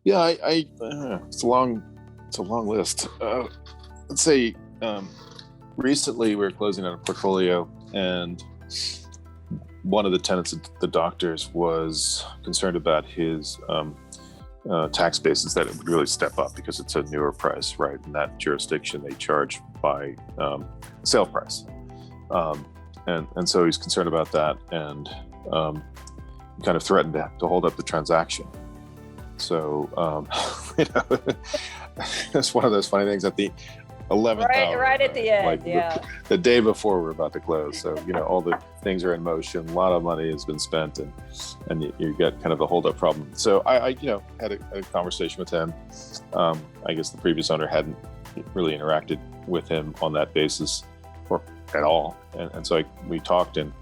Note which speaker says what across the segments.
Speaker 1: Yeah, it's a long list. Let's say recently we were closing on a portfolio, and one of the tenants, the doctors, was concerned about his tax basis, that it would really step up because it's a newer price, right? In that jurisdiction, they charge by sale price, and so he's concerned about that, and kind of threatened to hold up the transaction. So, it's one of those funny things at the 11th hour.
Speaker 2: Right at the end,
Speaker 1: the day before we're about to close. So, all the things are in motion. A lot of money has been spent, and you get kind of the holdup problem. So I had a conversation with him. I guess the previous owner hadn't really interacted with him on that basis or at all. And so we talked and,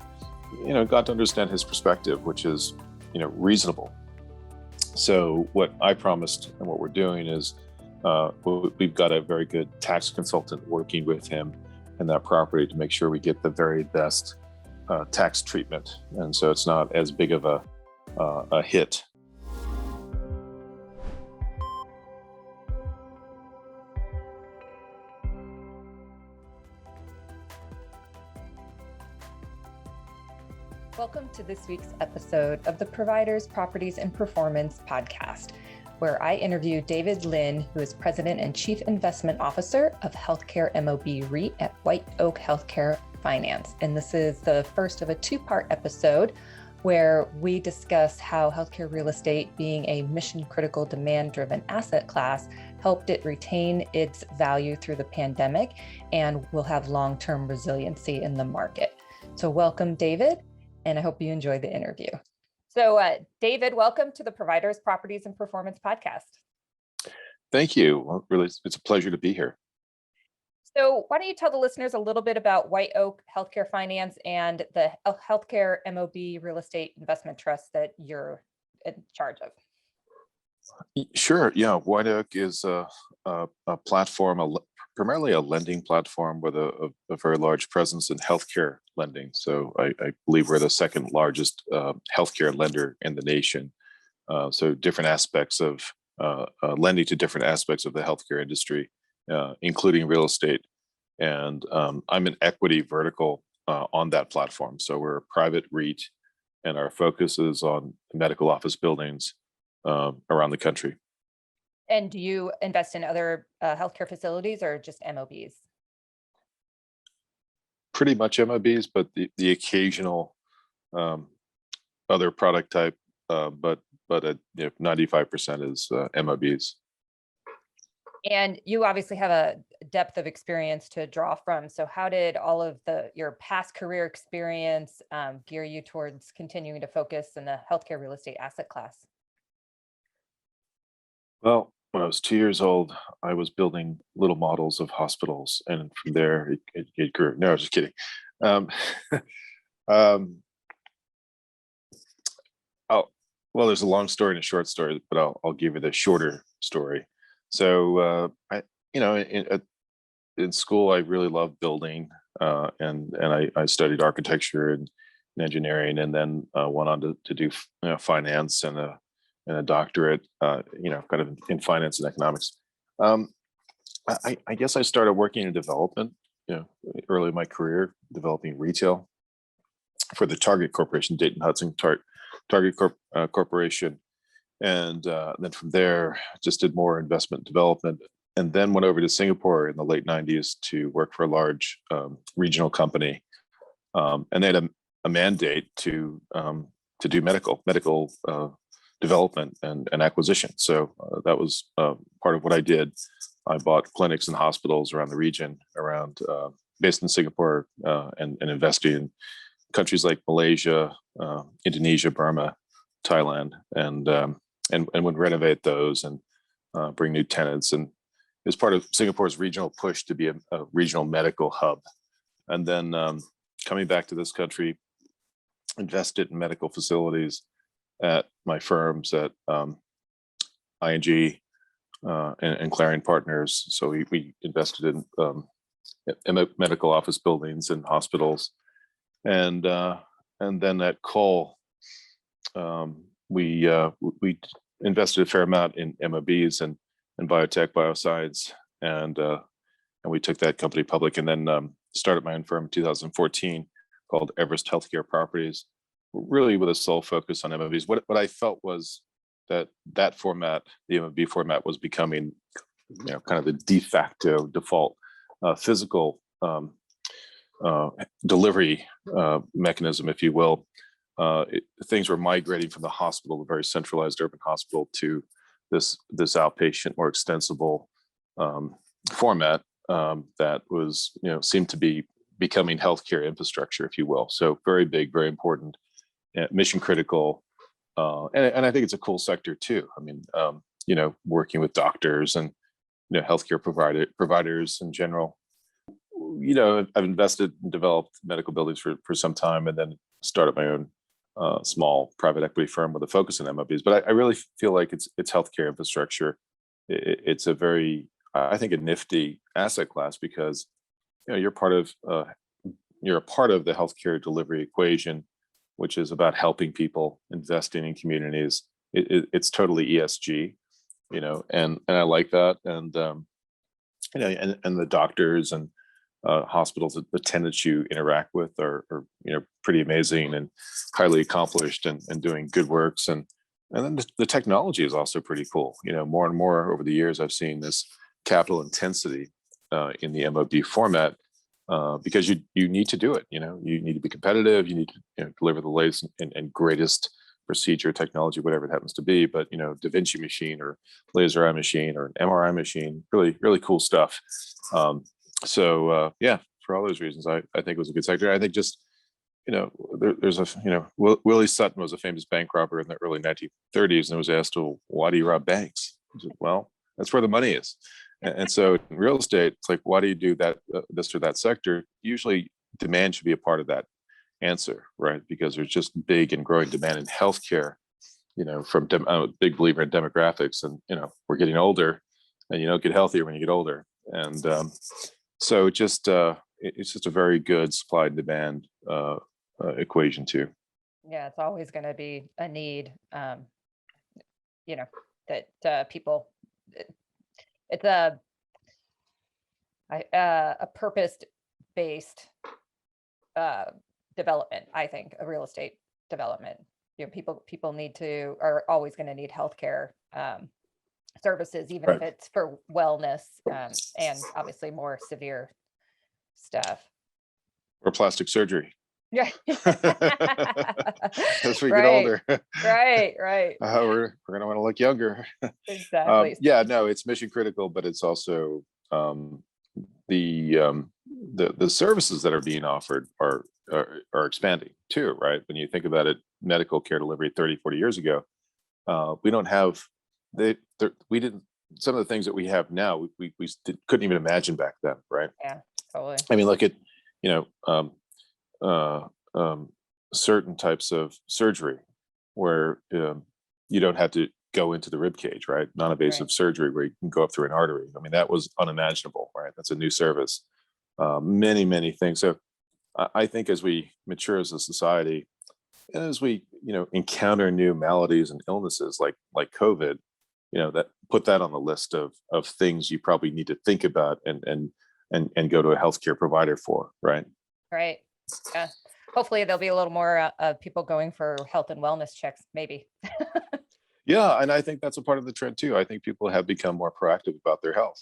Speaker 1: got to understand his perspective, which is, reasonable. So what I promised and what we're doing is we've got a very good tax consultant working with him in that property to make sure we get the very best tax treatment. And so it's not as big of a hit.
Speaker 2: Welcome to this week's episode of the Providers, Properties, and Performance podcast, where I interview David Lynn, who is President and Chief Investment Officer of Healthcare MOB REIT at White Oak Healthcare Finance. And this is the first of a two-part episode where we discuss how healthcare real estate, being a mission-critical, demand-driven asset class, helped it retain its value through the pandemic and will have long-term resiliency in the market. So welcome, David, and I hope you enjoy the interview. So David, welcome to the Providers, Properties, and Performance podcast.
Speaker 1: Thank you. Well, really, it's a pleasure to be here.
Speaker 2: So why don't you tell the listeners a little bit about White Oak Healthcare Finance and the Healthcare MOB Real Estate Investment Trust that you're in charge of?
Speaker 1: Sure. Yeah. White Oak is a platform, primarily a lending platform with a very large presence in healthcare lending. So I believe we're the second largest healthcare lender in the nation. So different aspects of lending to different aspects of the healthcare industry, including real estate. And I'm an equity vertical on that platform. So we're a private REIT, and our focus is on medical office buildings around the country.
Speaker 2: And do you invest in other healthcare facilities or just MOBs?
Speaker 1: Pretty much MOBs, but the occasional other product type, but 95% is MOBs.
Speaker 2: And you obviously have a depth of experience to draw from. So how did all of your past career experience gear you towards continuing to focus in the healthcare real estate asset class?
Speaker 1: Well, when I was 2 years old, I was building little models of hospitals, and from there it grew. No, I was just kidding. Well, there's a long story and a short story, but I'll give you the shorter story. So, in school, I really loved building, and I studied architecture and engineering, and then went on to do finance and a doctorate, kind of in finance and economics. I guess I started working in development, early in my career, developing retail for the Target Corporation, Dayton Hudson Target Corporation. And then from there, just did more investment development, and then went over to Singapore in the late 90s to work for a large regional company. And they had a mandate to do medical development and acquisition. So that was part of what I did. I bought clinics and hospitals around the region, based in Singapore, and investing in countries like Malaysia, Indonesia, Burma, Thailand, and would renovate those and bring new tenants. And it was part of Singapore's regional push to be a regional medical hub. And then coming back to this country, invested in medical facilities at my firms at ING and Clarion Partners. So we invested in medical office buildings and hospitals, and then at Cole, we invested a fair amount in MOBs and biotech, bioscience, and we took that company public, and then started my own firm in 2014 called Everest Healthcare Properties, really with a sole focus on MOBs. What I felt was that format, the MOB format, was becoming, kind of the de facto default physical delivery mechanism, if you will. Things were migrating from the hospital, a very centralized urban hospital, to this outpatient, more extensible format that was, seemed to be becoming healthcare infrastructure, if you will. So very big, very important, mission critical, and I think it's a cool sector too. I mean, working with doctors and healthcare providers in general. I've invested and developed medical buildings for some time, and then started my own small private equity firm with a focus on MOBs. But I really feel like it's healthcare infrastructure. It's a very, I think, a nifty asset class, because you're a part of the healthcare delivery equation, which is about helping people, investing in communities. It's totally ESG, and I like that. And and the doctors and hospitals, the tenants you interact with are pretty amazing and highly accomplished and doing good works. And then the technology is also pretty cool. More and more over the years, I've seen this capital intensity in the MOB format, because you need to do it. You need to be competitive. You need to deliver the latest and greatest procedure, technology, whatever it happens to be. But Da Vinci machine or laser eye machine or an MRI machine, really, really cool stuff. So for all those reasons, I think it was a good sector. I think just there's a Willie Sutton was a famous bank robber in the early 1930s, and was asked, "Well, why do you rob banks?" He said, "Well, that's where the money is." And so in real estate, it's like, why do you do that, this or that sector? Usually demand should be a part of that answer, right? Because there's just big and growing demand in healthcare, from I'm a big believer in demographics, and, we're getting older, and you don't get healthier when you get older. And so it's just a very good supply and demand equation too.
Speaker 2: Yeah, it's always going to be a need, that people, it's a purpose-based development, I think, a real estate development. People are always going to need healthcare services, even if it's for wellness, and obviously more severe stuff.
Speaker 1: Or plastic surgery.
Speaker 2: Yeah.
Speaker 1: As we get older.
Speaker 2: Right.
Speaker 1: We're going to want to look younger.
Speaker 2: Exactly.
Speaker 1: No, it's mission critical, but it's also the services that are being offered are expanding too, right? When you think about it, medical care delivery 30, 40 years ago, we don't have we didn't, some of the things that we have now, we couldn't even imagine back then, right?
Speaker 2: Yeah, totally.
Speaker 1: I mean, look at certain types of surgery where you don't have to go into the rib cage, right? Non-invasive surgery where you can go up through an artery. I mean, that was unimaginable, right? That's a new service. Many things. So I think as we mature as a society, and as we encounter new maladies and illnesses like COVID, that put that on the list of things you probably need to think about and go to a healthcare provider for, right?
Speaker 2: Right. Yeah. Hopefully there'll be a little more people going for health and wellness checks, maybe.
Speaker 1: Yeah, and I think that's a part of the trend too. I think people have become more proactive about their health,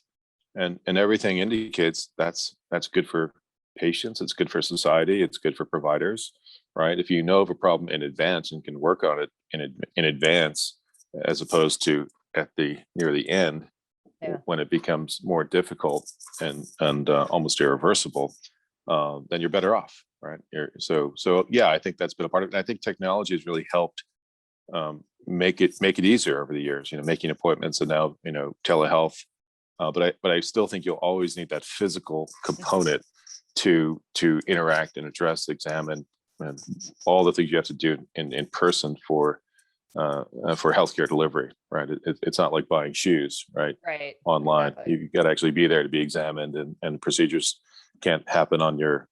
Speaker 1: and everything indicates that's good for patients. It's good for society. It's good for providers, right? If you know of a problem in advance and can work on it in advance, as opposed to near the end, when it becomes more difficult and almost irreversible, then you're better off, right? So I think that's been a part of it. And I think technology has really helped make it easier over the years. Making appointments, and now telehealth. But I still think you'll always need that physical component to interact and address, examine, and all the things you have to do in person for healthcare delivery, right? It's not like buying shoes, right?
Speaker 2: Right.
Speaker 1: Online,
Speaker 2: Exactly.
Speaker 1: you got to actually be there to be examined, and procedures can't happen on your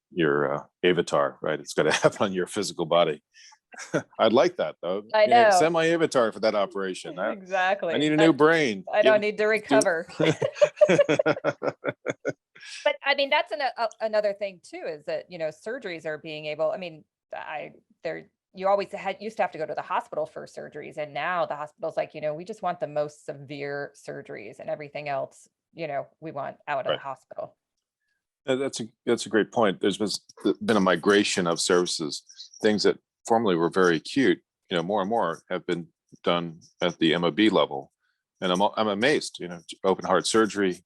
Speaker 1: avatar, right? It's got to happen on your physical body. I'd like that though.
Speaker 2: I know.
Speaker 1: Send my inventory for that operation.
Speaker 2: Exactly.
Speaker 1: I need a new brain.
Speaker 2: I don't need to recover.
Speaker 1: Do-
Speaker 2: But I mean, that's another thing too, is that, surgeries are being able, I mean, you always used to have to go to the hospital for surgeries. And now the hospital's like, we just want the most severe surgeries, and everything else, we want out of
Speaker 1: Right.
Speaker 2: the hospital.
Speaker 1: That's a great point. There's been a migration of services. Things that formerly were very acute, more and more have been done at the MOB level. And I'm amazed, open heart surgery,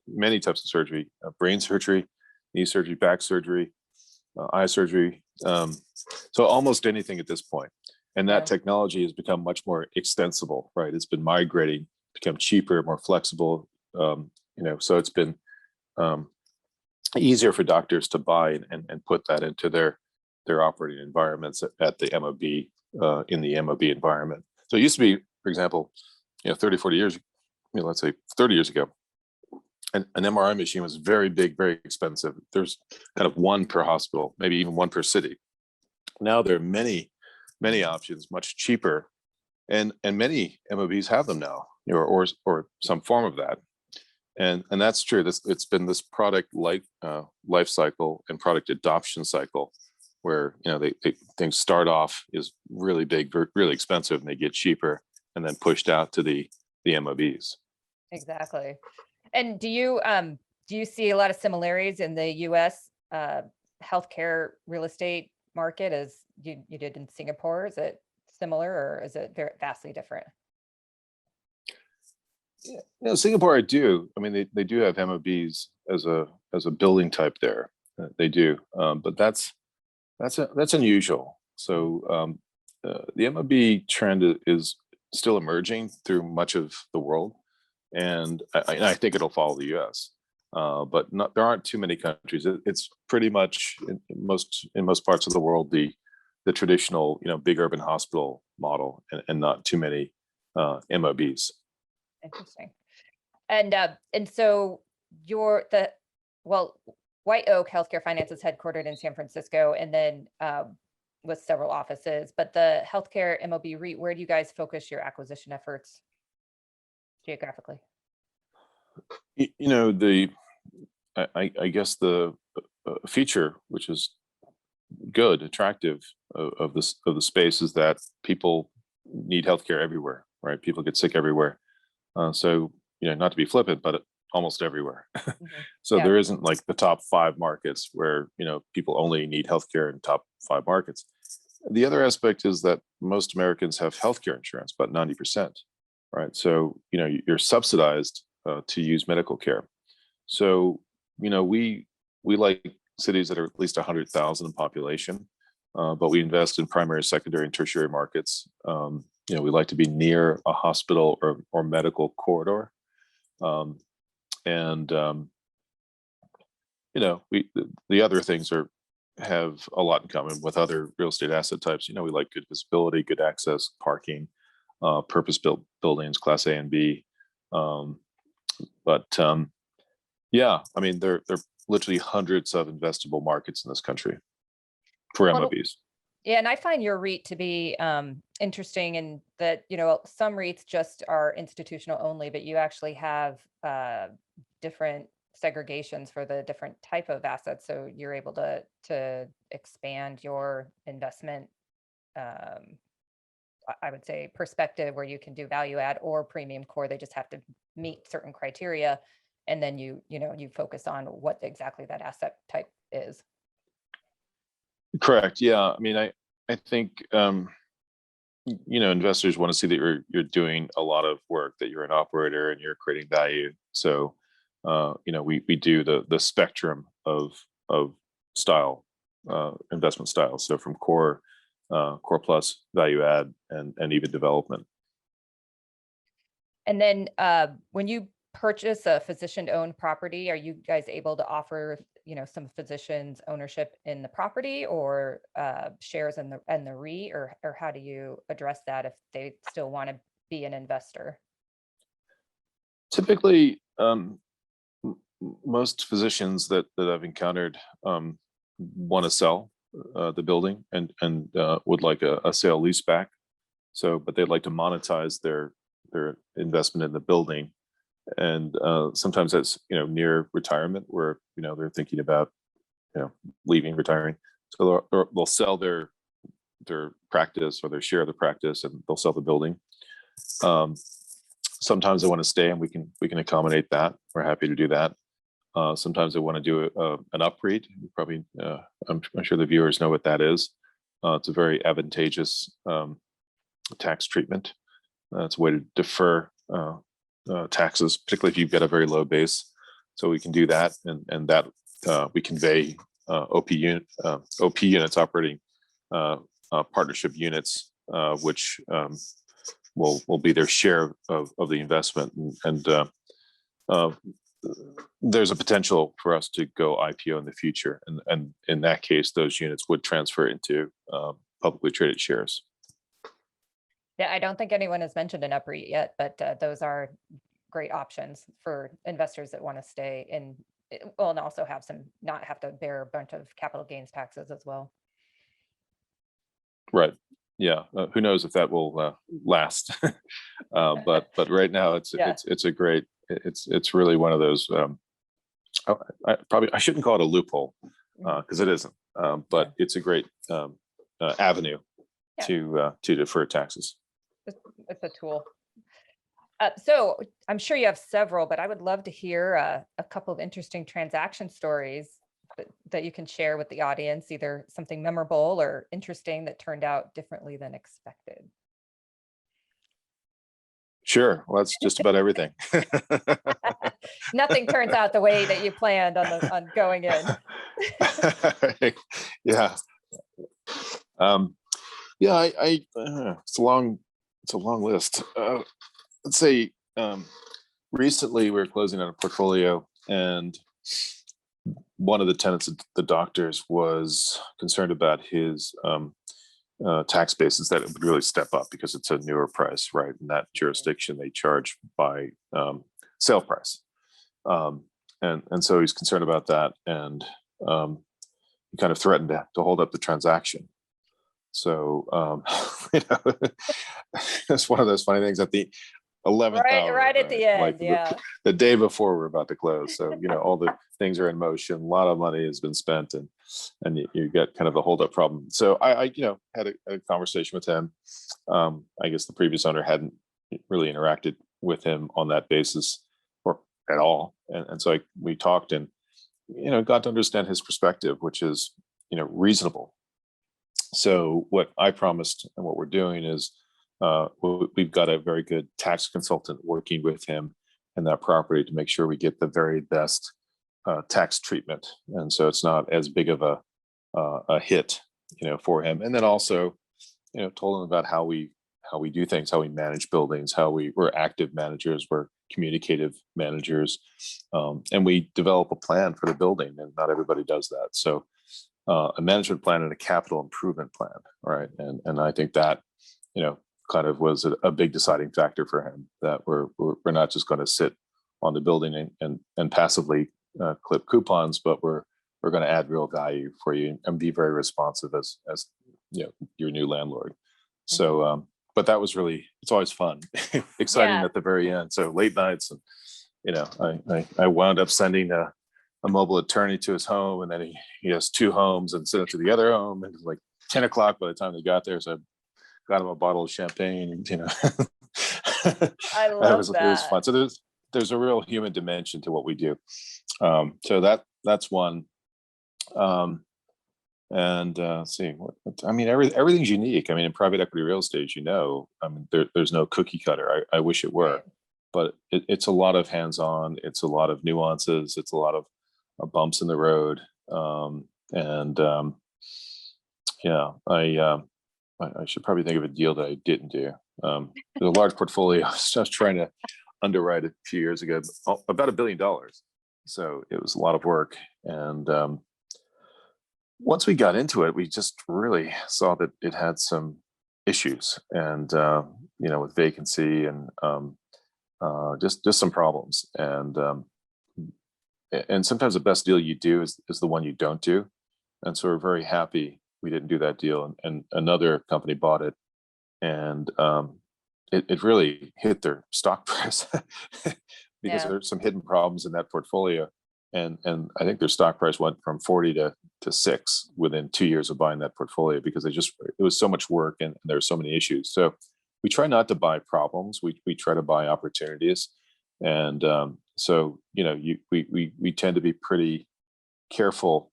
Speaker 1: many types of surgery, brain surgery, knee surgery, back surgery, eye surgery. So almost anything at this point. And that technology has become much more extensible, right? It's been migrating, become cheaper, more flexible. So it's been easier for doctors to buy and put that into their operating environments at the MOB, in the MOB environment. So it used to be, for example, 30, 40 years, let's say 30 years ago, an MRI machine was very big, very expensive. There's kind of one per hospital, maybe even one per city. Now there are many, many options, much cheaper, and many MOBs have them now, or some form of that. And that's true. It's been this product life cycle and product adoption cycle where things start off is really big, really expensive, and they get cheaper and then pushed out to the MOBs.
Speaker 2: Exactly. And do you see a lot of similarities in the U.S. Healthcare real estate market as you did in Singapore? Is it similar, or is it very vastly different?
Speaker 1: Singapore, I do. I mean, they do have MOBs as a building type there. They do, but that's unusual. So the MOB trend is still emerging through much of the world, and I think it'll follow the U.S. But there aren't too many countries. It's pretty much in most parts of the world the traditional big urban hospital model, and not too many MOBs.
Speaker 2: Interesting. And so White Oak Healthcare Finance is headquartered in San Francisco, and then with several offices. But the healthcare MOB REIT, where do you guys focus your acquisition efforts geographically?
Speaker 1: I guess the feature, which is good, attractive of the space, is that people need healthcare everywhere, right? People get sick everywhere. So not to be flippant, but almost everywhere. So there isn't like the top 5 markets where people only need healthcare in top 5 markets. The other aspect is that most Americans have healthcare insurance, about 90%, right? So you're subsidized to use medical care. So we like cities that are at least 100,000 in population, but we invest in primary, secondary, and tertiary markets. We like to be near a hospital or medical corridor. The other things have a lot in common with other real estate asset types. We like good visibility, good access, parking, purpose-built buildings, Class A and B. I mean, there are literally hundreds of investable markets in this country for MOBs.
Speaker 2: Yeah, and I find your REIT to be interesting in that, some REITs just are institutional only, but you actually have different segregations for the different type of assets. So you're able to expand your investment, I would say, perspective, where you can do value add or premium core. They just have to meet certain criteria. And then you focus on what exactly that asset type is.
Speaker 1: Correct. Yeah. I mean, I think, investors want to see that you're doing a lot of work, that you're an operator and you're creating value. So, we do the spectrum of style, investment styles. So from core plus, value add, and even development.
Speaker 2: And then when you purchase a physician-owned property, are you guys able to offer some physicians ownership in the property, or shares in the REIT, or how do you address that if they still want to be an investor?
Speaker 1: Typically, most physicians that I've encountered want to sell the building and would like a sale leaseback. So, but they'd like to monetize their investment in the building, and sometimes that's near retirement, where they're thinking about leaving, retiring. So they'll sell their practice or their share of the practice, and they'll sell the building. Sometimes they want to stay, and we can accommodate that. We're happy to do that. Sometimes they want to do an UPREIT. Probably, I'm sure the viewers know what that is. It's a very advantageous tax treatment. It's a way to defer taxes, particularly if you've got a very low base. So we can do that, and that we convey OP units, operating partnership units, which will be their share of the investment, and there's a potential for us to go IPO in the future, and in that case, those units would transfer into publicly traded shares.
Speaker 2: Yeah, I don't think anyone has mentioned an UPREIT yet, but those are great options for investors that want to stay in, well, and also not have to bear a bunch of capital gains taxes as well.
Speaker 1: Right. Yeah. Who knows if that will last? But right now it's a great. It's really one of those. I shouldn't call it a loophole, because it isn't. But it's a great avenue to defer taxes.
Speaker 2: It's a tool. So I'm sure you have several, but I would love to hear a couple of interesting transaction stories that you can share with the audience, either something memorable or interesting that turned out differently than expected.
Speaker 1: Sure. Well, that's just about everything.
Speaker 2: Nothing turns out the way that you planned on going in.
Speaker 1: Yeah. It's a long list. Let's say recently we were closing on a portfolio, and one of the tenants, the doctors, was concerned about his tax basis, that it would really step up because it's a newer price, right? In that jurisdiction, they charge by sale price, and so he's concerned about that, and he kind of threatened to hold up the transaction. So it's one of those funny things at the 11th hour,
Speaker 2: right at the end,
Speaker 1: like the day before we're about to close. So all the things are in motion. A lot of money has been spent, and you get kind of a hold up problem. So I had a conversation with him. I guess the previous owner hadn't really interacted with him on that basis or at all, and so we talked, and got to understand his perspective, which is reasonable. So what I promised and what we're doing is we've got a very good tax consultant working with him and that property to make sure we get the very best tax treatment, and so it's not as big of a hit for him. And then also told him about how we do things, how we manage buildings, how we're active managers, we're communicative managers, and we develop a plan for the building, and not everybody does that. So a management plan and a capital improvement plan, right? And I think that kind of was a big deciding factor for him, that we're not just going to sit on the building and passively clip coupons, but we're going to add real value for you and be very responsive as your new landlord. So but that was really, it's always fun, exciting at the very end. So late nights, and I wound up sending a mobile attorney to his home, and then he has two homes, and sent it to the other home, and it was like 10 o'clock by the time they got there. So I got him a bottle of champagne, and
Speaker 2: I love that.
Speaker 1: It was fun. So there's a real human dimension to what we do. So that's one. And let's see, everything's unique. In private equity real estate, there's no cookie cutter. I wish it were, but it's a lot of hands-on. It's a lot of nuances. It's a lot of bumps in the road. I should probably think of a deal that I didn't do. There's a large portfolio I was trying to underwrite a few years ago, about $1 billion. So it was a lot of work. And once we got into it, we just really saw that it had some issues, and with vacancy and just some problems. And sometimes the best deal you do is the one you don't do. And so we're very happy we didn't do that deal, and another company bought it, and it really hit their stock price because
Speaker 2: Yeah.
Speaker 1: there's some hidden problems in that portfolio, and I think their stock price went from 40 to 6 within 2 years of buying that portfolio, because it was so much work, and there were so many issues. So we try not to buy problems. We try to buy opportunities, and so we tend to be pretty careful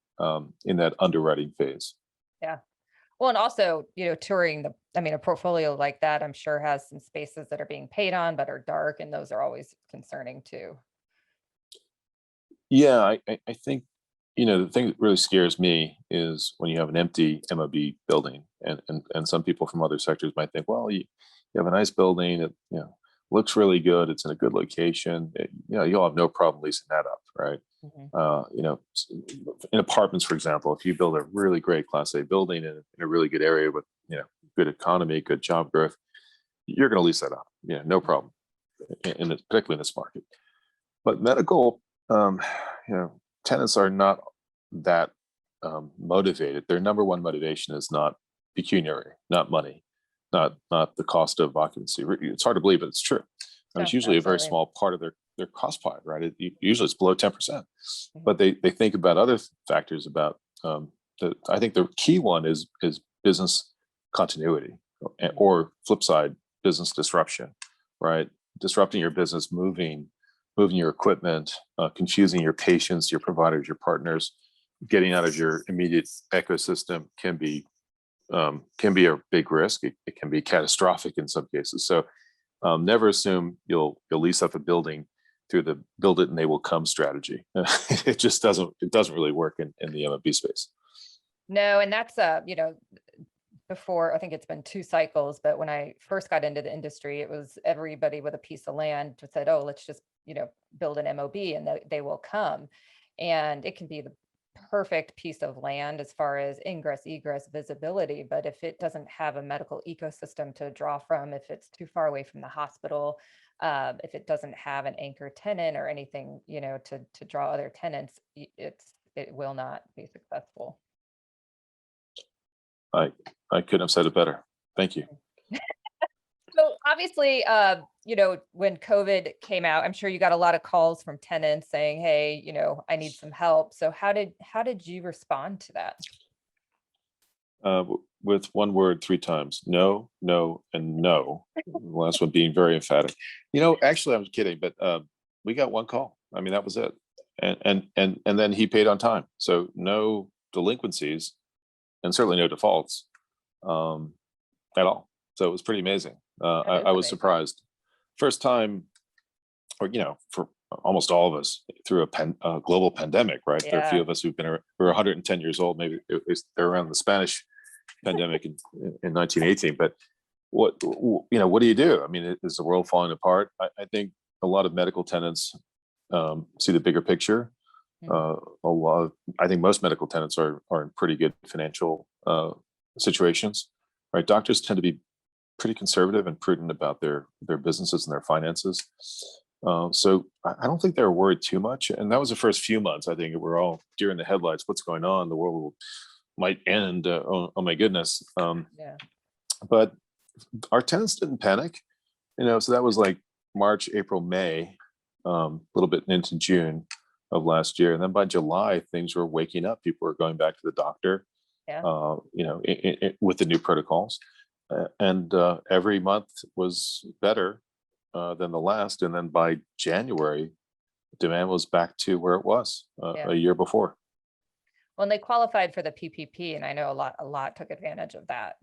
Speaker 1: in that underwriting phase.
Speaker 2: Yeah. Well, and also, touring a portfolio like that, I'm sure has some spaces that are being paid on, but are dark, and those are always concerning too.
Speaker 1: Yeah, I think, the thing that really scares me is when you have an empty MOB building, and some people from other sectors might think, well, you have a nice building, it looks really good, it's in a good location, you'll have no problem leasing that up, right?
Speaker 2: Mhm.
Speaker 1: In apartments, for example, if you build a really great Class A building in a really good area with good economy, good job growth, you're going to lease that up, no problem, particularly in this market. But medical, um, tenants are not that motivated. Their number one motivation is not pecuniary, not money, not the cost of occupancy. It's hard to believe, but it's true. I mean,
Speaker 2: No,
Speaker 1: it's usually a very
Speaker 2: absolutely.
Speaker 1: small part of their cost pie, right? Usually it's below 10%,
Speaker 2: Mhm.
Speaker 1: but they think about other factors about. I think the key one is business continuity,
Speaker 2: Mhm.
Speaker 1: or flip side, business disruption, right? Disrupting your business, moving your equipment, confusing your patients, your providers, your partners, getting out of your immediate ecosystem can be a big risk. It can be catastrophic in some cases. So never assume you'll lease up a building through the build it and they will come strategy. It just doesn't really work in the MOB space.
Speaker 2: No, and that's before, I think it's been 2 cycles, but when I first got into the industry, it was everybody with a piece of land just said, oh, let's just, build an MOB and they will come. And it can be the perfect piece of land as far as ingress, egress, visibility. But if it doesn't have a medical ecosystem to draw from, if it's too far away from the hospital, if it doesn't have an anchor tenant or anything, to draw other tenants, it will not be successful.
Speaker 1: I I couldn't have said it better. Thank you.
Speaker 2: So obviously, when COVID came out, I'm sure you got a lot of calls from tenants saying, "Hey, I need some help." So how did you respond to that?
Speaker 1: With one word 3 times: no, no, and no. The last one being very emphatic. Actually, I was kidding, but we got one call. I mean, that was it, and then he paid on time, so no delinquencies, and certainly no defaults at all. So it was pretty amazing.
Speaker 2: That is
Speaker 1: I was
Speaker 2: amazing.
Speaker 1: surprised. First time, or for almost all of us, through a global pandemic, right? There are a few
Speaker 2: Yeah.
Speaker 1: of us we're 110 years old. Maybe they're around the Spanish pandemic in 1918. But what do you do? I mean, is the world falling apart? I think a lot of medical tenants see the bigger picture.
Speaker 2: Mhm.
Speaker 1: I think most medical tenants are in pretty good financial situations, right? Doctors tend to be pretty conservative and prudent about their businesses and their finances. So I don't think they were worried too much. And that was the first few months. I think we're all deer in the headlights. What's going on? The world might end. Oh my goodness.
Speaker 2: Yeah.
Speaker 1: But our tenants didn't panic. So that was like March, April, May, a little bit into June of last year. And then by July, things were waking up. People were going back to the doctor,
Speaker 2: Yeah.
Speaker 1: with the new protocols. And every month was better than the last. And then by January, demand was back to where it was
Speaker 2: Yeah.
Speaker 1: a year before.
Speaker 2: When they qualified for the PPP, and I know a lot took advantage of that.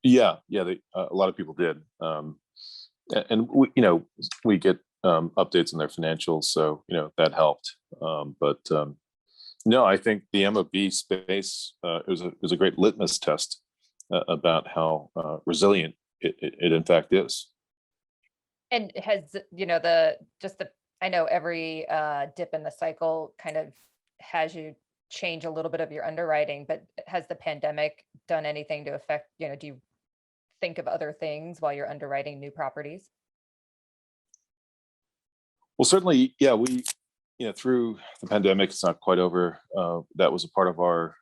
Speaker 1: Yeah, a lot of people did. And we get updates on their financials, so that helped. But no, I think the MOB space it was a great litmus test about how resilient it in fact is.
Speaker 2: And has, the I know every dip in the cycle kind of has you change a little bit of your underwriting, but has the pandemic done anything to affect, do you think of other things while you're underwriting new properties?
Speaker 1: Well, certainly, yeah. We, through the pandemic, it's not quite over. That was a part of our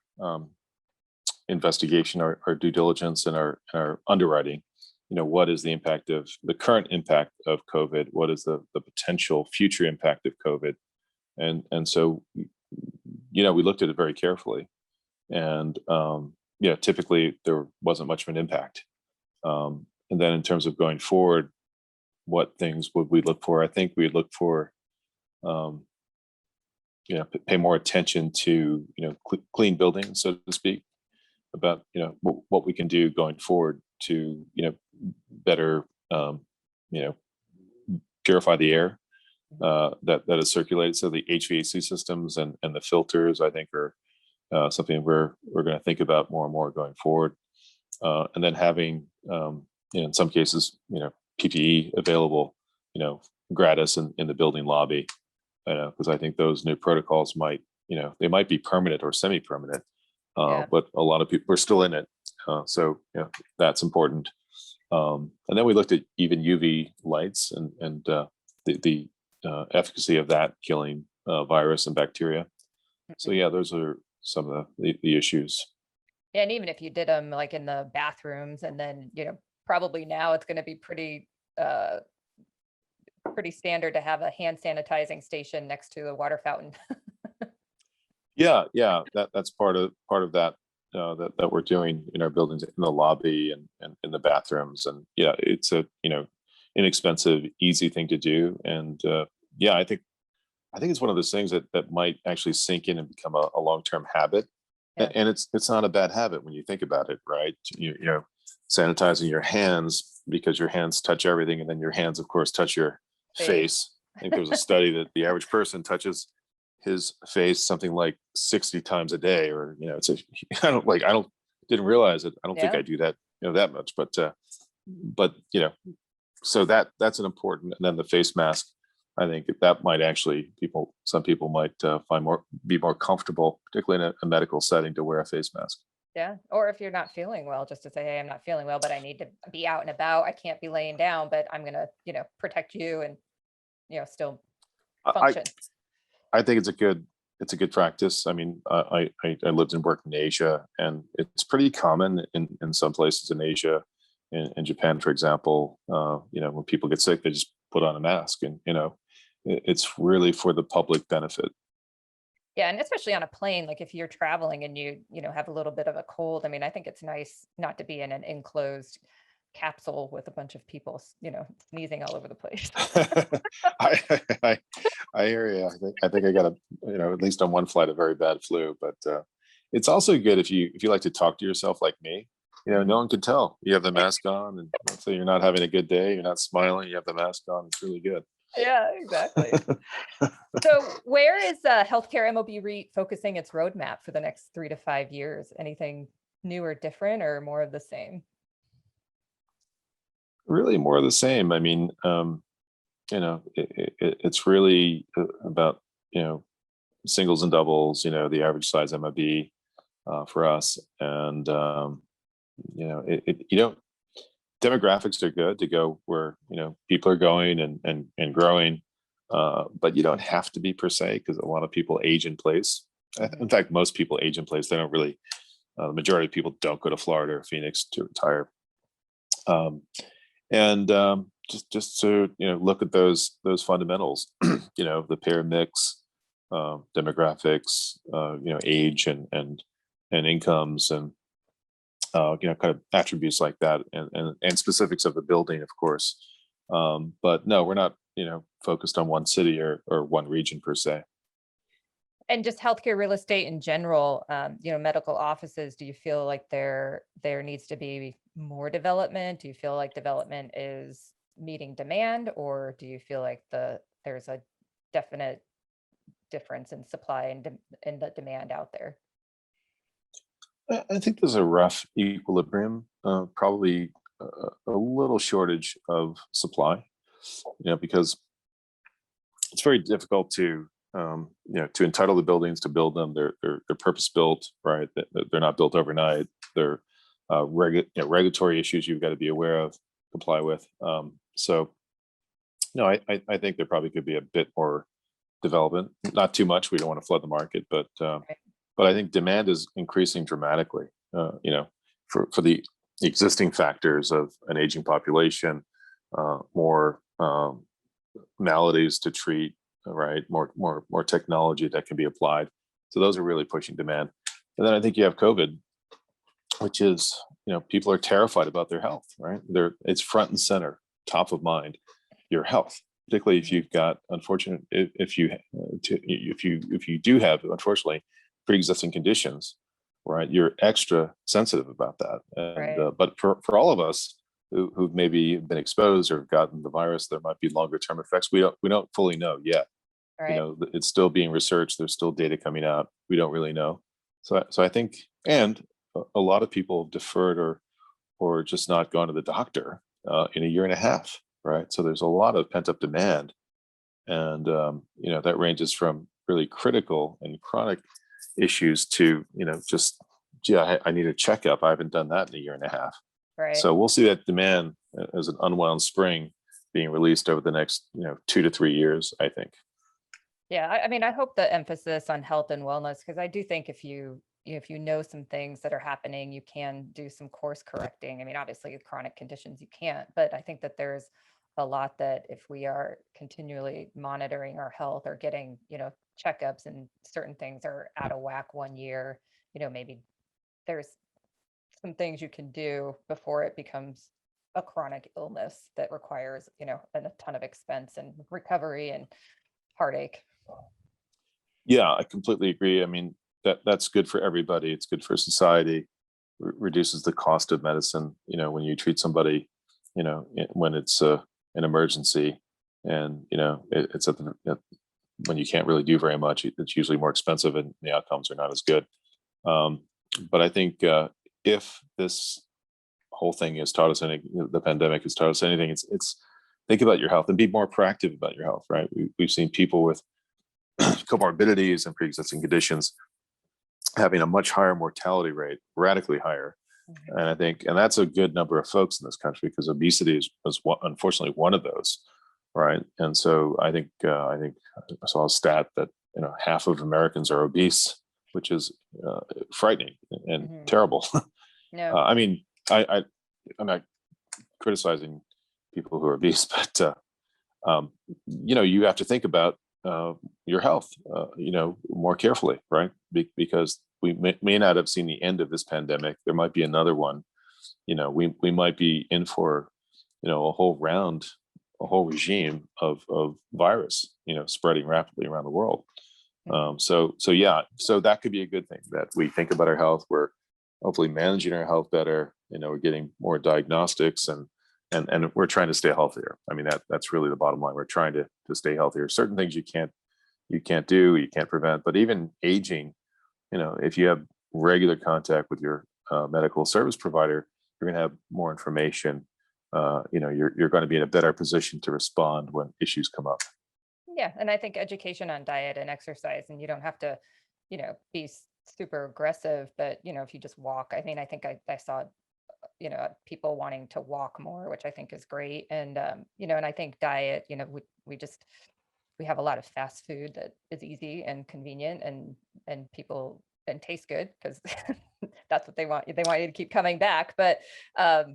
Speaker 1: investigation, our due diligence, and our underwriting. What is the impact of the current impact of COVID? What is the potential future impact of COVID? And so, we looked at it very carefully, and typically there wasn't much of an impact. And then in terms of going forward, what things would we look for? I think we'd look for, pay more attention to, clean buildings, so to speak, about, what we can do going forward to, better, purify the air that is circulated. So the HVAC systems and the filters, I think, are something we're going to think about more and more going forward. And then having, in some cases, PPE available, gratis in the building lobby, because I think those new protocols might, they might be permanent or semi-permanent, but a lot of people are still in it. So that's important. And then we looked at even UV lights and the efficacy of that killing virus and bacteria. So those are some of the issues.
Speaker 2: Yeah, and even if you did them like in the bathrooms, and then probably now it's going to be pretty standard to have a hand sanitizing station next to a water fountain.
Speaker 1: That's part of that that we're doing in our buildings, in the lobby and in the bathrooms. And it's a inexpensive, easy thing to do. And I think it's one of those things that might actually sink in and become a long-term habit. And it's not a bad habit when you think about it, right? Sanitizing your hands, because your hands touch everything, and then your hands, of course, touch your face. I think there was a study that the average person touches his face something like 60 times a day, or didn't realize it. I don't think I do that that much, but so that's an important. And then the face mask, I think that might actually some people might be more comfortable, particularly in a medical setting, to wear a face mask.
Speaker 2: Yeah. Or if you're not feeling well, just to say, hey, I'm not feeling well, but I need to be out and about. I can't be laying down, but I'm going to, protect you and, still function.
Speaker 1: I think it's a good practice. I mean, I lived and worked in Asia, and it's pretty common in some places in Asia, in Japan, for example, when people get sick, they just put on a mask, and, it's really for the public benefit.
Speaker 2: Yeah, and especially on a plane, like if you're traveling and you have a little bit of a cold, I mean, I think it's nice not to be in an enclosed capsule with a bunch of people, sneezing all over the place.
Speaker 1: I hear you. I think I got at least on one flight, a very bad flu, but it's also good if you like to talk to yourself like me. No one can tell you have the mask on, and so you're not having a good day, you're not smiling, you have the mask on. It's really good.
Speaker 2: Yeah, exactly. So where is Healthcare MOB REIT focusing its roadmap for the next 3 to 5 years? Anything new or different, or more of the same?
Speaker 1: Really more of the same. I mean, it's really about, singles and doubles, the average size MOB for us. And, demographics are good to go where, people are going and growing, but you don't have to be per se, because a lot of people age in place. In fact, most people age in place. They don't really, the majority of people don't go to Florida or Phoenix to retire. Just to look at those fundamentals, the payer mix, demographics, age and incomes, and kind of attributes like that, and specifics of the building, of course. But no, we're not focused on one city or one region per se.
Speaker 2: And just healthcare real estate in general, medical offices, do you feel like there needs to be more development? Do you feel like development is meeting demand, or do you feel like there's a definite difference in supply and in the demand out there?
Speaker 1: I think there's a rough equilibrium, probably a little shortage of supply, because it's very difficult to entitle the buildings, to build them. They're purpose built, right? They're not built overnight. They're regulatory issues you've got to be aware of, comply with. So, I think there probably could be a bit more development, not too much. We don't want to flood the market, but I think demand is increasing dramatically. for the existing factors of an aging population, more maladies to treat, right? More technology that can be applied. So those are really pushing demand. And then I think you have COVID, which is, people are terrified about their health, right? It's front and center, top of mind, your health, particularly if you've got, if you do have, unfortunately, pre-existing conditions, right? You're extra sensitive about that. And
Speaker 2: Right.
Speaker 1: but for all of us who've maybe been exposed or gotten the virus, there might be longer term effects. We don't fully know yet.
Speaker 2: Right.
Speaker 1: It's still being researched. There's still data coming out. We don't really know. So I think, and a lot of people have deferred or just not gone to the doctor in a year and a half, right? So there's a lot of pent up demand, and that ranges from really critical and chronic issues to just, yeah, I need a checkup. I haven't done that in a year and a half.
Speaker 2: Right.
Speaker 1: So we'll see that demand as an unwound spring being released over the next 2 to 3 years, I think.
Speaker 2: Yeah, I mean, I hope the emphasis on health and wellness, because I do think if you know some things that are happening, you can do some course correcting. I mean, obviously, with chronic conditions, you can't, but I think that there's a lot that if we are continually monitoring our health or getting, checkups and certain things are out of whack one year, maybe there's some things you can do before it becomes a chronic illness that requires, a ton of expense and recovery and heartache.
Speaker 1: Yeah, I completely agree. I mean, that's good for everybody. It's good for society. Reduces the cost of medicine. When you treat somebody, when it's an emergency, and it's when you can't really do very much, it's usually more expensive, and the outcomes are not as good. But I think if this whole thing has taught us anything, the pandemic has taught us anything, it's think about your health and be more proactive about your health. Right? We've seen people with comorbidities and pre-existing conditions having a much higher mortality rate, radically higher.
Speaker 2: Mhm.
Speaker 1: And I think, and that's a good number of folks in this country, because obesity is unfortunately one of those, right? And so I think I saw a stat that half of Americans are obese, which is frightening and
Speaker 2: Mhm.
Speaker 1: terrible.
Speaker 2: No.
Speaker 1: I mean, I'm not criticizing people who are obese, but you have to think about your health, more carefully, right? Because we may not have seen the end of this pandemic. There might be another one. We might be in for, a whole regime of virus, spreading rapidly around the world. So that could be a good thing, that we think about our health. We're hopefully managing our health better. We're getting more diagnostics, and we're trying to stay healthier. I mean, that's really the bottom line. We're trying to stay healthier. Certain things you can't do, you can't prevent, but even aging, if you have regular contact with your medical service provider, you're going to have more information. You're going to be in a better position to respond when issues come up.
Speaker 2: Yeah, and I think education on diet and exercise, and you don't have to, be super aggressive, but if you just walk, I mean, I think I saw, people wanting to walk more, which I think is great. And and I think diet, we have a lot of fast food that is easy and convenient, and people and tastes good because that's what they want. They want you to keep coming back. But I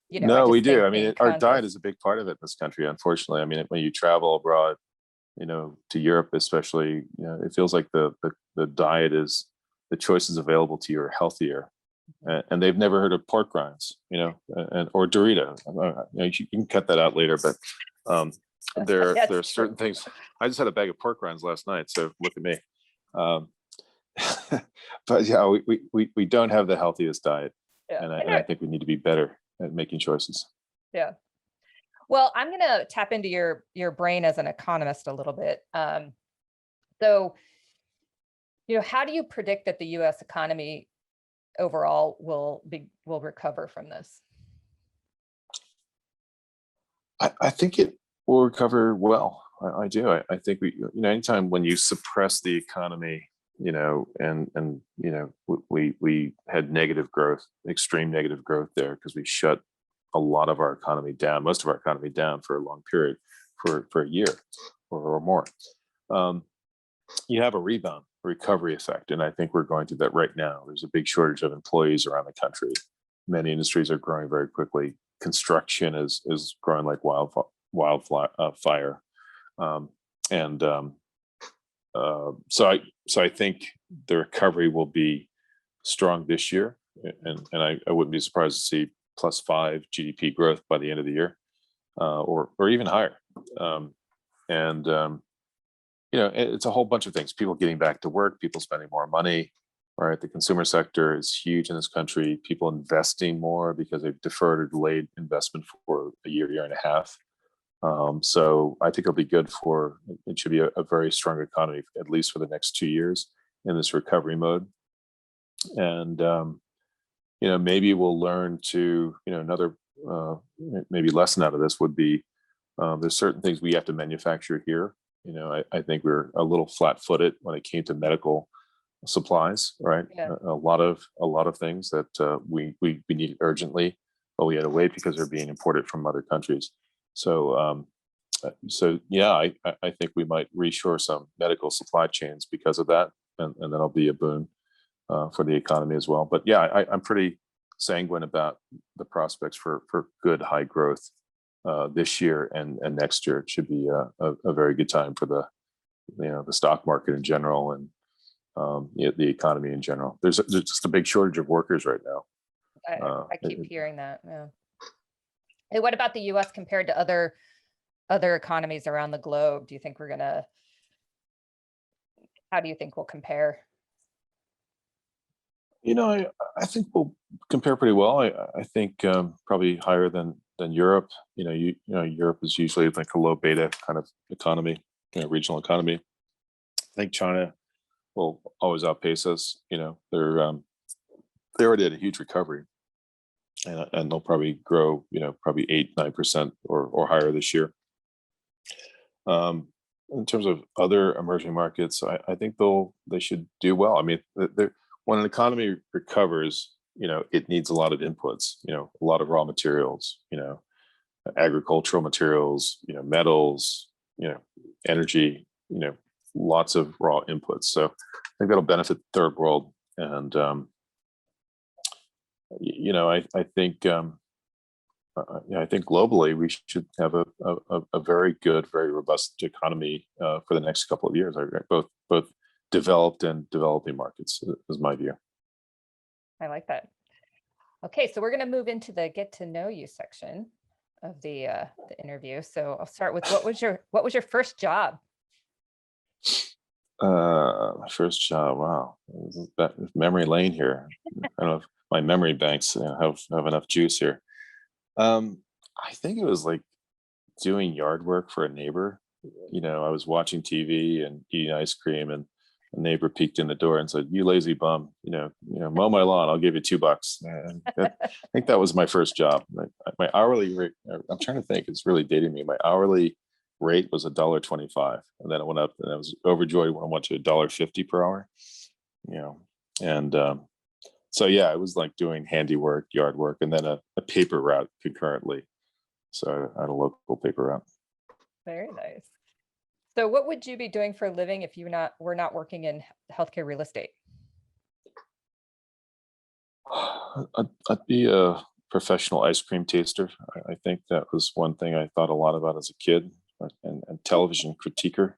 Speaker 1: No, we
Speaker 2: just
Speaker 1: do.
Speaker 2: think
Speaker 1: I mean,
Speaker 2: being
Speaker 1: our diet
Speaker 2: conscious.
Speaker 1: is a big part of it in this country, unfortunately. I mean, when you travel abroad, to Europe especially, it feels like the diet is, the choices available to you are healthier, and they've never heard of pork rinds, and or Dorito. You can cut that out later, but there
Speaker 2: That's
Speaker 1: are
Speaker 2: true.
Speaker 1: certain things. I just had a bag of pork rinds last night, so look at me. Um, but yeah, we don't have the healthiest diet,
Speaker 2: Yeah.
Speaker 1: and I think we need to be better at making choices.
Speaker 2: Yeah. Well, I'm going to tap into your brain as an economist a little bit. So, how do you predict that the U.S. economy overall will recover from this?
Speaker 1: I think it will recover well. I do. I think anytime when you suppress the economy, we had negative growth, extreme negative growth there, because we shut a lot of our economy down, most of our economy down for a long period, for a year or more. You have a rebound, recovery effect. And I think we're going through that right now. There's a big shortage of employees around the country. Many industries are growing very quickly. Construction is growing like wildfire. And so I think the recovery will be strong this year, and I wouldn't be surprised to see +5 GDP growth by the end of the year, or even higher. It's a whole bunch of things. People getting back to work, people spending more money, right? The consumer sector is huge in this country. People investing more because they've deferred or delayed investment for a year and a half. So I think it'll be good it should be a very strong economy, at least for the next 2 years in this recovery mode. And, maybe we'll learn to, another maybe lesson out of this would be there's certain things we have to manufacture here. I think we're a little flat-footed when it came to medical supplies, right?
Speaker 2: Yeah.
Speaker 1: A lot of things that we need urgently, but we had to wait because they're being imported from other countries. So yeah, I think we might reshore some medical supply chains because of that, and that'll be a boon for the economy as well. But yeah, I'm pretty sanguine about the prospects for good high growth this year and next year. It should be a very good time for the stock market in general, and the economy in general. There's just a big shortage of workers right now.
Speaker 2: I keep hearing that. Yeah. Hey, what about the U.S. compared to other economies around the globe? Do you think how do you think we'll compare?
Speaker 1: I think we'll compare pretty well. I think probably higher than Europe. Europe is usually like a low beta kind of economy, regional economy. I think China will always outpace us. They already had a huge recovery, and they'll probably grow, probably 8-9% or higher this year. In terms of other emerging markets, I think they should do well. I mean, when an economy recovers, it needs a lot of inputs, a lot of raw materials, agricultural materials, metals, energy, lots of raw inputs. So I think that'll benefit the third world. And, I think globally we should have a very good, very robust economy for the next couple of years. Both developed and developing markets is my view.
Speaker 2: I like that. Okay, so we're going to move into the get to know you section of the interview. So I'll start with what was your first job?
Speaker 1: My first job. Wow, that memory lane here. I don't know if my memory banks have enough juice here. I think it was like doing yard work for a neighbor. I was watching TV and eating ice cream, and a neighbor peeked in the door and said, "You lazy bum, mow my lawn. I'll give you $2." And I think that was my first job. My hourly rate, I'm trying to think, it's really dating me. My hourly rate was $1.25, and then it went up, and I was overjoyed when I went to $1.50 per hour. And so yeah, I was like doing handiwork, yard work, and then a paper route concurrently. So I had a local paper route.
Speaker 2: Very nice. So what would you be doing for a living if you were not working in healthcare real estate?
Speaker 1: I'd be a professional ice cream taster. I think that was one thing I thought a lot about as a kid, and television critiquer.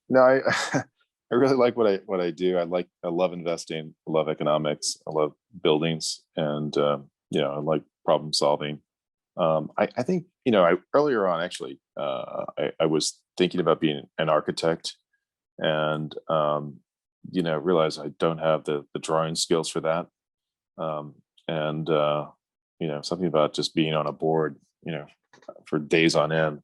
Speaker 1: No, I really like what I do. I love investing. I love economics. I love buildings, and I like problem solving. I think earlier on, actually, I was thinking about being an architect, and realized I don't have the drawing skills for that. And something about just being on a board, for days on end,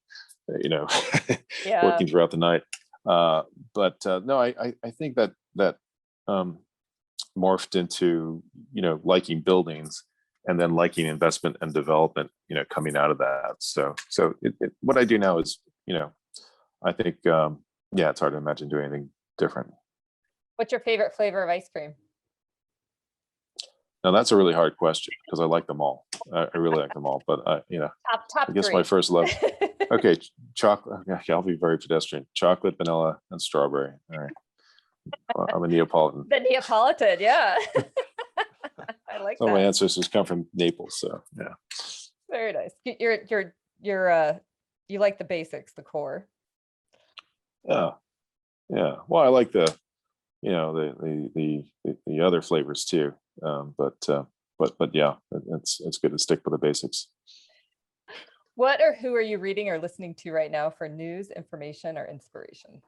Speaker 2: Yeah.
Speaker 1: working throughout the night. But no, I think that morphed into liking buildings, and then liking investment and development, coming out of that. So what I do now is, I think, it's hard to imagine doing anything different.
Speaker 2: What's your favorite flavor of ice cream?
Speaker 1: Now that's a really hard question because I like them all. I really like them all, but
Speaker 2: Top
Speaker 1: I guess
Speaker 2: three.
Speaker 1: my first love. Okay, chocolate. Okay, I'll be very pedestrian. Chocolate, vanilla, and strawberry. All right. I'm a Neapolitan.
Speaker 2: The Neapolitan, yeah. I like
Speaker 1: Some of my
Speaker 2: that.
Speaker 1: ancestors come from Naples, so yeah.
Speaker 2: Very nice. You like the basics, the core.
Speaker 1: Yeah, yeah. Well, I like the the other flavors too. But yeah, it's good to stick with the basics.
Speaker 2: What or who are you reading or listening to right now for news, information, or inspiration?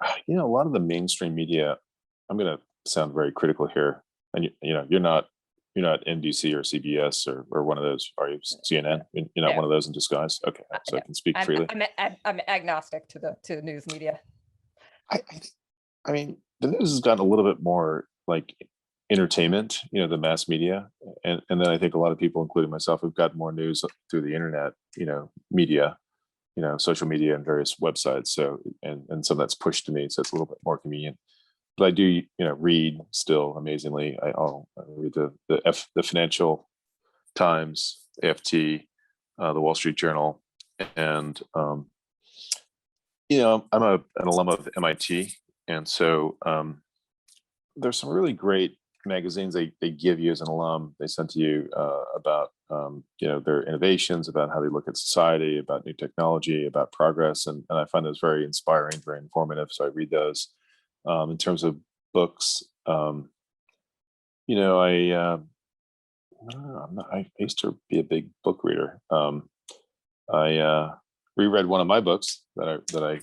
Speaker 1: A lot of the mainstream media. I'm going to sound very critical here, and you're not NBC or CBS or one of those, are you? CNN? You're not
Speaker 2: No.
Speaker 1: one of those in disguise. Okay, so I can speak freely.
Speaker 2: I'm agnostic to the news media.
Speaker 1: I mean, the news has gotten a little bit more like entertainment, the mass media, and then I think a lot of people, including myself, have got more news through the internet, media, social media and various websites. So and some that's pushed to me, so it's a little bit more convenient. But I do, read still amazingly. I'll read the Financial Times, AFT, the Wall Street Journal, and I'm an alum of MIT, and so there's some really great magazines they give you as an alum. They send to you about their innovations, about how they look at society, about new technology, about progress, and I find those very inspiring, very informative. So I read those. In terms of books, I used to be a big book reader. I reread one of my books that I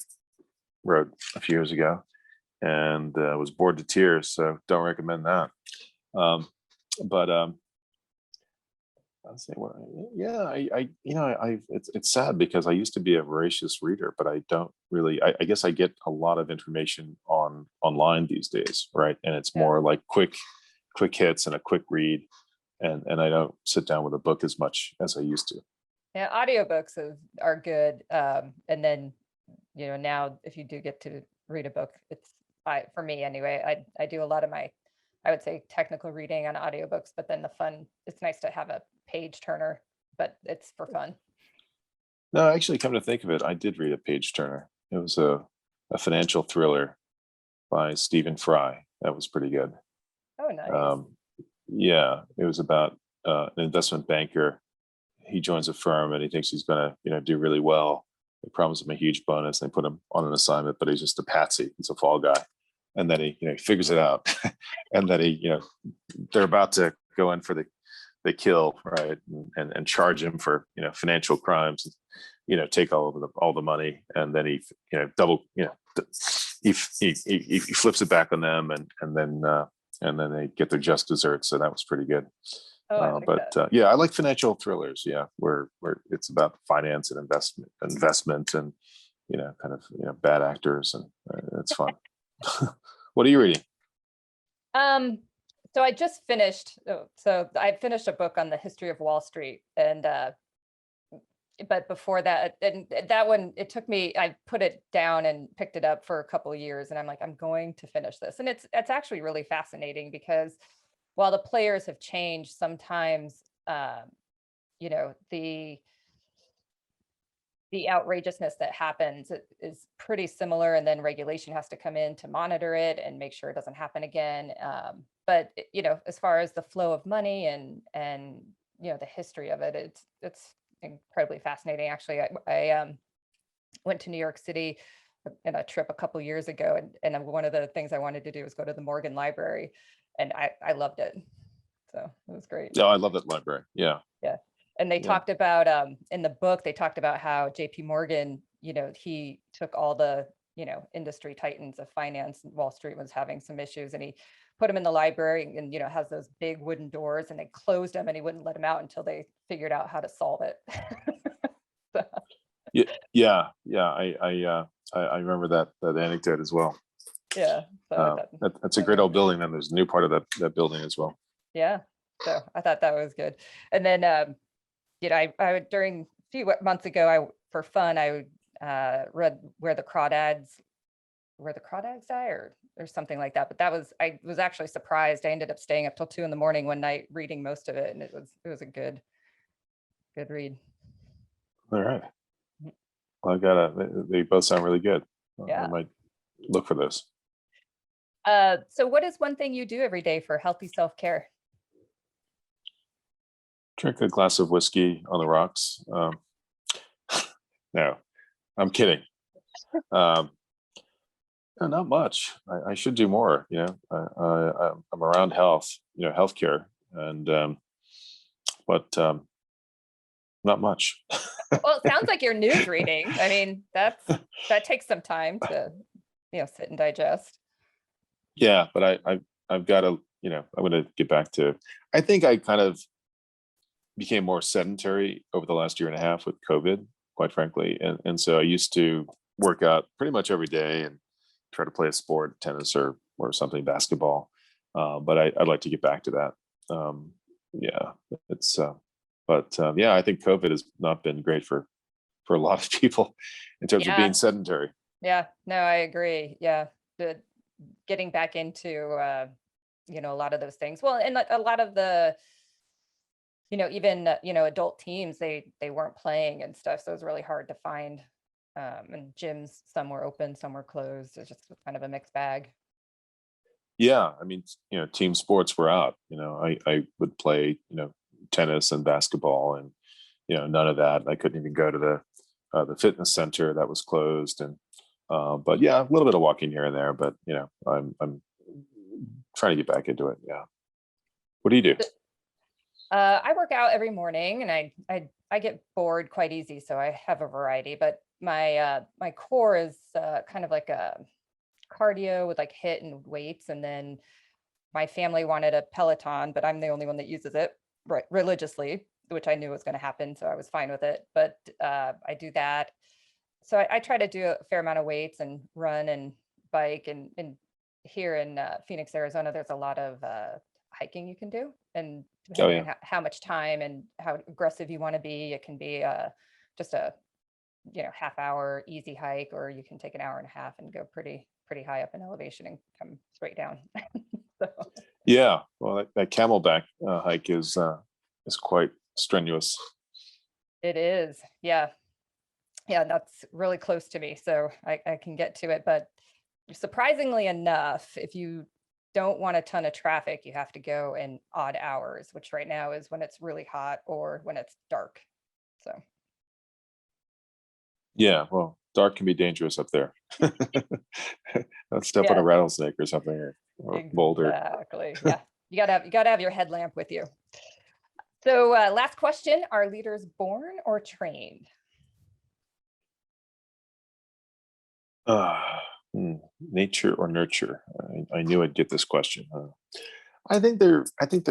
Speaker 1: wrote a few years ago, and was bored to tears. So don't recommend that. But I'll say, it's sad because I used to be a voracious reader, but I don't really. I guess I get a lot of information online these days, right? And it's more like quick hits and a quick read, and I don't sit down with a book as much as I used to.
Speaker 2: Yeah, audiobooks are good. And then, now if you do get to read a book, for me anyway, I do a lot of my, I would say, technical reading on audiobooks, but then it's nice to have a page turner, but it's for fun.
Speaker 1: No, actually, come to think of it, I did read a page turner. It was a financial thriller by Stephen Fry. That was pretty good.
Speaker 2: Oh, nice.
Speaker 1: Yeah, it was about an investment banker. He joins a firm and he thinks he's going to, do really well. They promise him a huge bonus. They put him on an assignment, but he's just a patsy. He's a fall guy. And then he, figures it out. And then he, they're about to go in for the kill, right? And charge him for, financial crimes, take all the money. And then he, he flips it back on them, and then they get their just desserts. So that was pretty good.
Speaker 2: Oh,
Speaker 1: yeah, I like financial thrillers. Yeah, where it's about finance and investment, and kind of bad actors, and it's fun. What are you reading?
Speaker 2: So I just finished. So I finished a book on the history of Wall Street, and but before that, and that one, it took me. I put it down and picked it up for a couple of years, and I'm like, I'm going to finish this, and it's actually really fascinating because while the players have changed, sometimes the outrageousness that happens is pretty similar, and then regulation has to come in to monitor it and make sure it doesn't happen again. But as far as the flow of money and the history of it, it's incredibly fascinating. Actually, I went to New York City in a trip a couple years ago, and one of the things I wanted to do was go to the Morgan Library, and I loved it. So it was great.
Speaker 1: Oh, I love that library. Yeah.
Speaker 2: Yeah. And they talked about in the book, they talked about how JP Morgan, he took all the, industry titans of finance, and Wall Street was having some issues, and he put them in the library, and, has those big wooden doors, and they closed them, and he wouldn't let them out until they figured out how to solve it. So.
Speaker 1: Yeah. I remember that anecdote as well.
Speaker 2: Yeah. So
Speaker 1: that's a great old building, and there's a new part of that building as well.
Speaker 2: Yeah. So I thought that was good. And then, I during a few months ago, for fun, I read Where the Crawdads Die, or or something like that. But I was actually surprised. I ended up staying up till 2 in the morning one night reading most of it, and it was a good read.
Speaker 1: All right.
Speaker 2: Mhm.
Speaker 1: Well, they both sound really good. I
Speaker 2: Yeah.
Speaker 1: might look for this.
Speaker 2: So what is one thing you do every day for healthy self-care?
Speaker 1: Drink a glass of whiskey on the rocks. No, I'm kidding. Um, no, not much. I should do more. I'm around health, healthcare, and but not much.
Speaker 2: Well, it sounds like you're news reading. I mean, that takes some time to, sit and digest.
Speaker 1: Yeah, but I've got to, I'm going to get back to. I think I kind of became more sedentary over the last year and a half with COVID, quite frankly, and so I used to work out pretty much every day and try to play a sport, tennis or something, basketball. But I'd like to get back to that. Yeah, it's. Yeah, I think COVID has not been great for a lot of people in terms of being
Speaker 2: Yeah.
Speaker 1: sedentary.
Speaker 2: Yeah. No, I agree. Yeah. The getting back into, a lot of those things. Well, and a lot of the, even, adult teams, they weren't playing and stuff. So it was really hard to find. And gyms, some were open, some were closed. It's just kind of a mixed bag.
Speaker 1: Yeah, I mean, team sports were out. I would play, tennis and basketball, and none of that. I couldn't even go to the fitness center that was closed, and but yeah, a little bit of walking here and there. But I'm trying to get back into it. Yeah. What do you do?
Speaker 2: I work out every morning, and I get bored quite easy, so I have a variety. But my core is kind of like a cardio with like hit and weights, and then my family wanted a Peloton, but I'm the only one that uses it religiously, which I knew was going to happen, so I was fine with it. But I do that. So I try to do a fair amount of weights and run and bike. And here in Phoenix, Arizona, there's a lot of hiking you can do. And
Speaker 1: Oh
Speaker 2: depending on
Speaker 1: yeah,
Speaker 2: how much time and how aggressive you want to be, it can be just a half hour easy hike, or you can take an hour and a half and go pretty high up in elevation and come straight down. So
Speaker 1: yeah. Well, that camelback hike is quite strenuous.
Speaker 2: it is, yeah. Yeah, that's really close to me, so I can get to it. But surprisingly enough, if you don't want a ton of traffic, you have to go in odd hours, which right now is when it's really hot or when it's dark. So
Speaker 1: Yeah. Well, dark can be dangerous up there. Don't step on a
Speaker 2: yeah,
Speaker 1: rattlesnake or something, or boulder.
Speaker 2: exactly. Yeah, you gotta have your headlamp with you. So last question: are leaders born or trained?
Speaker 1: Uh, Nature or nurture? I knew I'd get this question. I think they're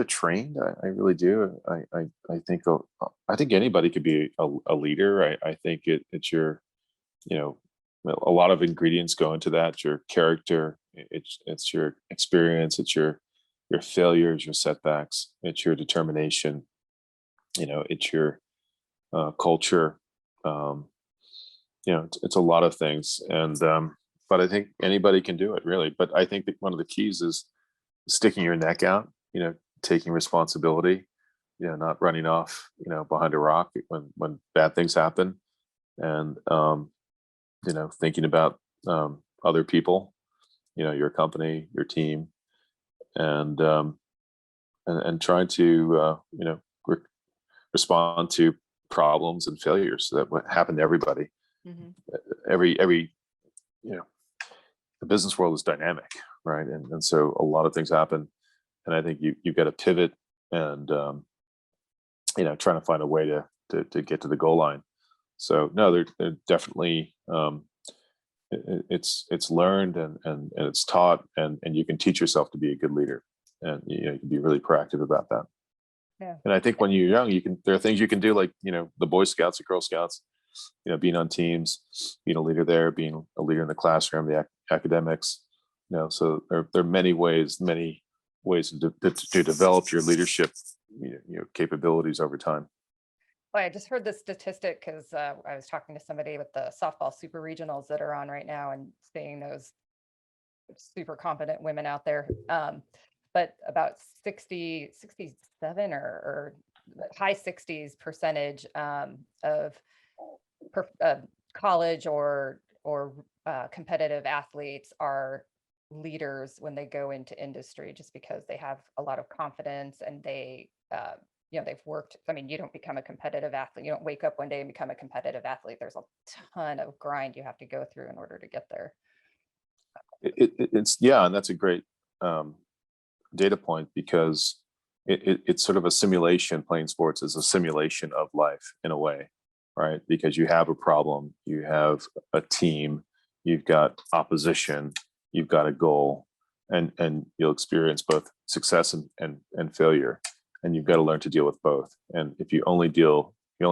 Speaker 1: trained. I really do. I think anybody could be a leader. I think it's your, you know, a lot of ingredients go into that. Your character, it's your experience, it's your failures, your setbacks, it's your determination. It's your culture. Um, it's a lot of things, and but I think anybody can do it, really. But I think that one of the keys is sticking your neck out, taking responsibility, not running off, behind a rock when bad things happen, and thinking about other people, your company, your team, and and trying to re- respond to problems and failures that happen to everybody.
Speaker 2: Mhm.
Speaker 1: Every you know the business world is dynamic, right? And so a lot of things happen, and I think you've got to pivot and trying to find a way to get to the goal line. So no, they're definitely it's learned and it's taught, and you can teach yourself to be a good leader, and you can be really proactive about that.
Speaker 2: Yeah.
Speaker 1: And I think when you're young, there are things you can do, like the Boy Scouts, the Girl Scouts, being on teams, being a leader there, being a leader in the classroom, the academics. So there are many ways to develop your leadership capabilities over time.
Speaker 2: Well, I just heard this statistic because I was talking to somebody with the softball super regionals that are on right now and seeing those super competent women out there. But about 67 or high 60s percentage of college or competitive athletes are leaders when they go into industry, just because they have a lot of confidence and they they've worked. I mean, you don't become a competitive athlete, you don't wake up one day and become a competitive athlete. There's a ton of grind you have to go through in order to get there.
Speaker 1: It's yeah, and that's a great data point, because it's sort of a simulation. Playing sports is a simulation of life in a way, right? Because you have a problem, you have a team, you've got opposition, you've got a goal, and you'll experience both success and failure, and you've got to learn to deal with both. And if you only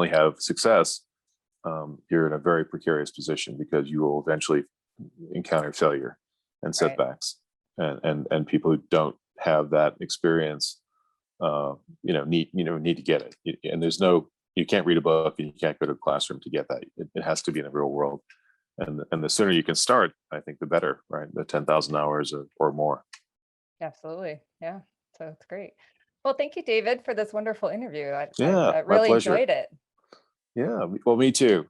Speaker 1: have success, you're in a very precarious position, because you will eventually encounter failure and setbacks. Right. And people who don't have that experience need to get it. And you can't read a book and you can't go to a classroom to get that. It has to be in the real world. And the sooner you can start, I think the better, right? The 10,000 hours or more.
Speaker 2: Absolutely. Yeah. So it's great. Well, thank you, David, for this wonderful interview. I really
Speaker 1: my pleasure.
Speaker 2: enjoyed it.
Speaker 1: Yeah, well, me too.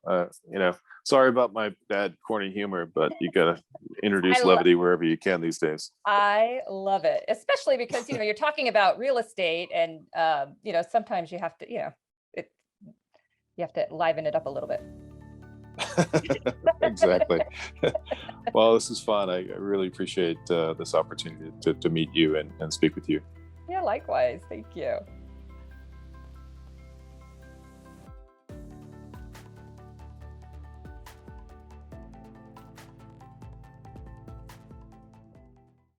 Speaker 1: Sorry about my bad corny humor, but you got to introduce levity wherever you can these days.
Speaker 2: I love it, especially because, you're talking about real estate, and, sometimes you have to, you have to liven it up a little bit.
Speaker 1: Exactly. Well, this is fun. I really appreciate this opportunity to meet you and speak with you.
Speaker 2: Yeah, likewise. Thank you.